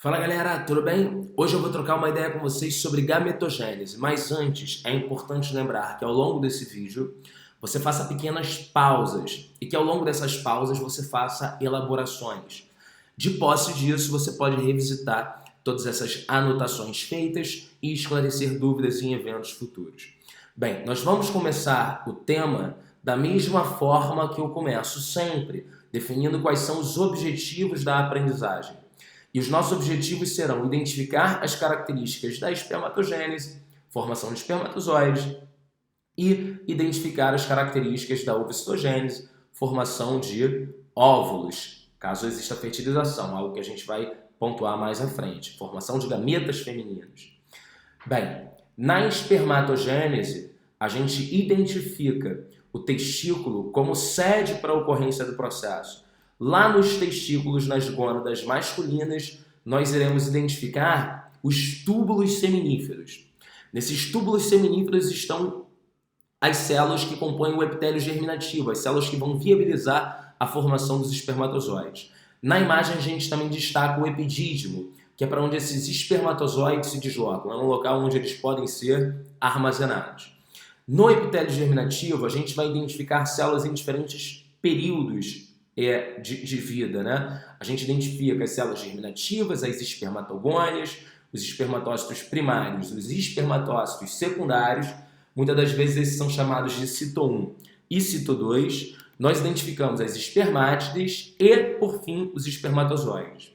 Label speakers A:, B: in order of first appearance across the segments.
A: Fala galera, tudo bem? Hoje eu vou trocar uma ideia com vocês sobre gametogênese, mas antes é importante lembrar que ao longo desse vídeo você faça pequenas pausas e que ao longo dessas pausas você faça elaborações. De posse disso, você pode revisitar todas essas anotações feitas e esclarecer dúvidas em eventos futuros. Bem, nós vamos começar o tema da mesma forma que eu começo sempre, definindo quais são os objetivos da aprendizagem. E os nossos objetivos serão identificar as características da espermatogênese, formação de espermatozoides, e identificar as características da ovocitogênese, formação de óvulos, caso exista fertilização, algo que a gente vai pontuar mais à frente, formação de gametas femininos. Bem, na espermatogênese, a gente identifica o testículo como sede para a ocorrência do processo. Lá nos testículos, nas gônadas masculinas, nós iremos identificar os túbulos seminíferos. Nesses túbulos seminíferos estão as células que compõem o epitélio germinativo, as células que vão viabilizar a formação dos espermatozoides. Na imagem, a gente também destaca o epidídimo, que é para onde esses espermatozoides se deslocam, é um local onde eles podem ser armazenados. No epitélio germinativo, a gente vai identificar células em diferentes períodos de vida, né? A gente identifica as células germinativas, as espermatogônias, os espermatócitos primários, os espermatócitos secundários. Muitas das vezes esses são chamados de cito 1 e cito 2. Nós identificamos as espermátides e, por fim, os espermatozoides.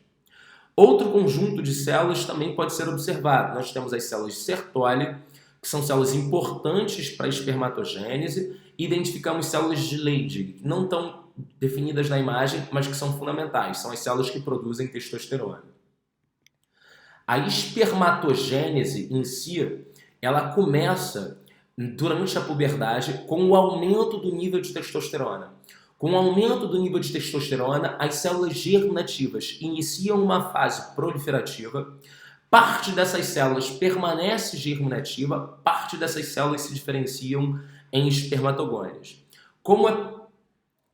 A: Outro conjunto de células também pode ser observado. Nós temos as células Sertoli, que são células importantes para a espermatogênese, e identificamos células de Leydig, que não estão definidas na imagem, mas que são fundamentais. São as células que produzem testosterona. A espermatogênese em si, ela começa durante a puberdade com o aumento do nível de testosterona. Com o aumento do nível de testosterona, as células germinativas iniciam uma fase proliferativa. Parte dessas células permanece germinativa, parte dessas células se diferenciam em espermatogônias. Como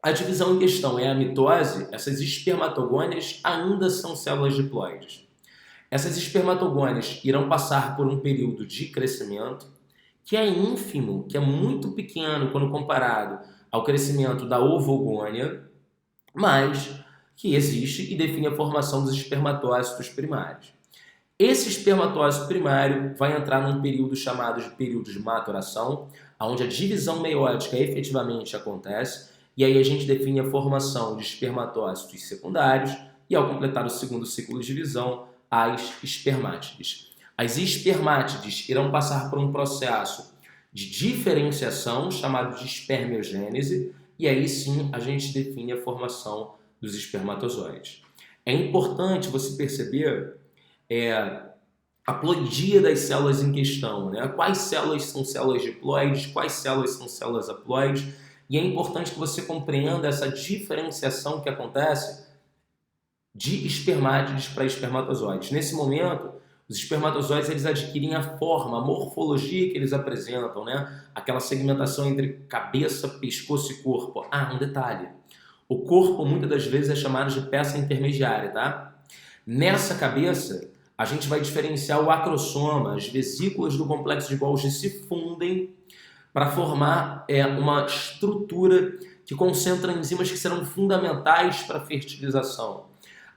A: a divisão em questão é a mitose, essas espermatogônias ainda são células diploides. Essas espermatogônias irão passar por um período de crescimento que é ínfimo, que é muito pequeno quando comparado ao crescimento da ovogônia, mas que existe e define a formação dos espermatócitos primários. Esse espermatócito primário vai entrar num período chamado de período de maturação, onde a divisão meiótica efetivamente acontece, e aí a gente define a formação de espermatócitos secundários, e ao completar o segundo ciclo de divisão, as espermátides. As espermátides irão passar por um processo de diferenciação, chamado de espermiogênese, e aí sim a gente define a formação dos espermatozoides. É importante você perceber a ploidia das células em questão, né? Quais células são células diploides, quais células são células haploides, e é importante que você compreenda essa diferenciação que acontece de espermátides para espermatozoides. Nesse momento, os espermatozoides eles adquirem a forma, a morfologia que eles apresentam, né? Aquela segmentação entre cabeça, pescoço e corpo. Um detalhe. O corpo muitas das vezes é chamado de peça intermediária, tá? Nessa cabeça, a gente vai diferenciar o acrossoma, as vesículas do complexo de Golgi se fundem para formar uma estrutura que concentra enzimas que serão fundamentais para a fertilização.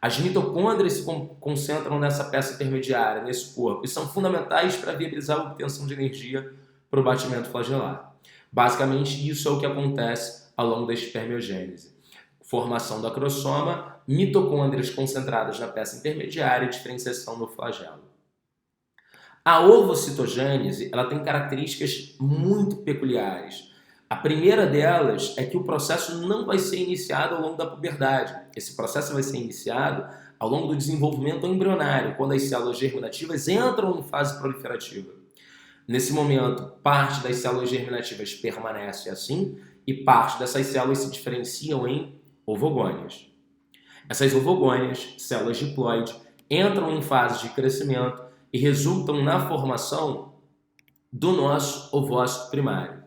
A: As mitocôndrias se concentram nessa peça intermediária, nesse corpo, e são fundamentais para viabilizar a obtenção de energia para o batimento flagelar. Basicamente, isso é o que acontece ao longo da espermiogênese. Formação do acrossoma, mitocôndrias concentradas na peça intermediária e diferenciação no flagelo. A ovocitogênese ela tem características muito peculiares. A primeira delas é que o processo não vai ser iniciado ao longo da puberdade. Esse processo vai ser iniciado ao longo do desenvolvimento embrionário, quando as células germinativas entram em fase proliferativa. Nesse momento, parte das células germinativas permanece assim e parte dessas células se diferenciam em ovogônias. Essas ovogônias, células diploide, entram em fase de crescimento e resultam na formação do nosso ovócito primário.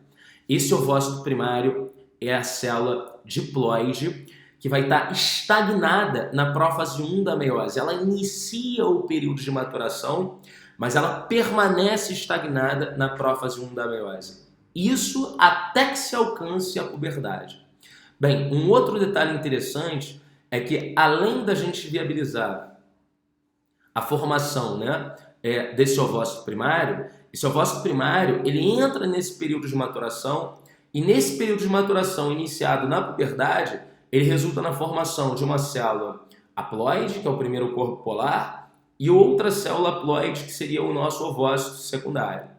A: Esse ovócito primário é a célula diploide que vai estar estagnada na prófase 1 da meiose. Ela inicia o período de maturação, mas ela permanece estagnada na prófase 1 da meiose. Isso até que se alcance a puberdade. Bem, um outro detalhe interessante é que, além da gente viabilizar a formação, né, desse ovócito primário, esse ovócito primário ele entra nesse período de maturação, e nesse período de maturação iniciado na puberdade, ele resulta na formação de uma célula haploide, que é o primeiro corpo polar, e outra célula haploide, que seria o nosso ovócito secundário.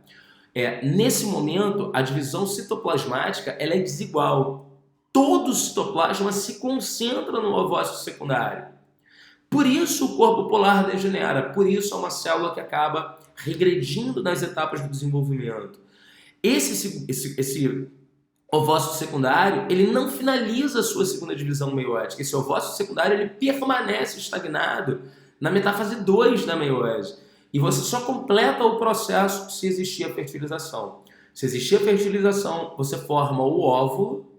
A: Nesse momento, a divisão citoplasmática ela é desigual. Todo o citoplasma se concentra no ovócito secundário. Por isso o corpo polar degenera, por isso é uma célula que acaba regredindo nas etapas do desenvolvimento. Esse ovócito secundário, ele não finaliza a sua segunda divisão meiótica. Esse ovócito secundário, ele permanece estagnado na metáfase 2 da meiose. E você só completa o processo se existir a fertilização. Se existir a fertilização, você forma o óvulo,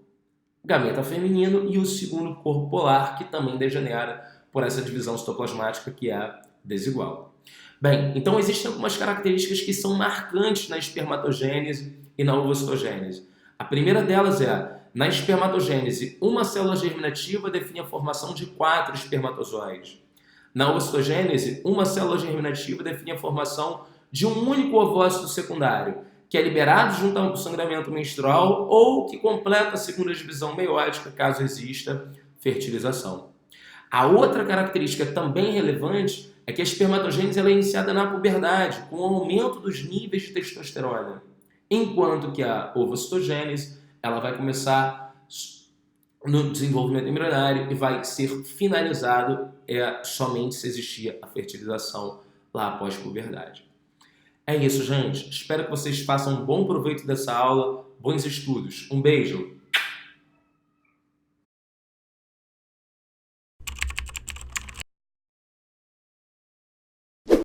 A: gameta feminino, e o segundo corpo polar, que também degenera por essa divisão citoplasmática que é desigual. Bem, então existem algumas características que são marcantes na espermatogênese e na ovocitogênese. A primeira delas é, na espermatogênese, uma célula germinativa define a formação de 4 espermatozoides. Na ovocitogênese, uma célula germinativa define a formação de um único ovócito secundário, que é liberado junto ao sangramento menstrual ou que completa a segunda divisão meiótica, caso exista fertilização. A outra característica também relevante é que a espermatogênese ela é iniciada na puberdade, com o aumento dos níveis de testosterona, enquanto que a ovocitogênese ela vai começar no desenvolvimento embrionário e vai ser finalizado somente se existir a fertilização lá após puberdade. É isso, gente. Espero que vocês façam um bom proveito dessa aula. Bons estudos. Um beijo!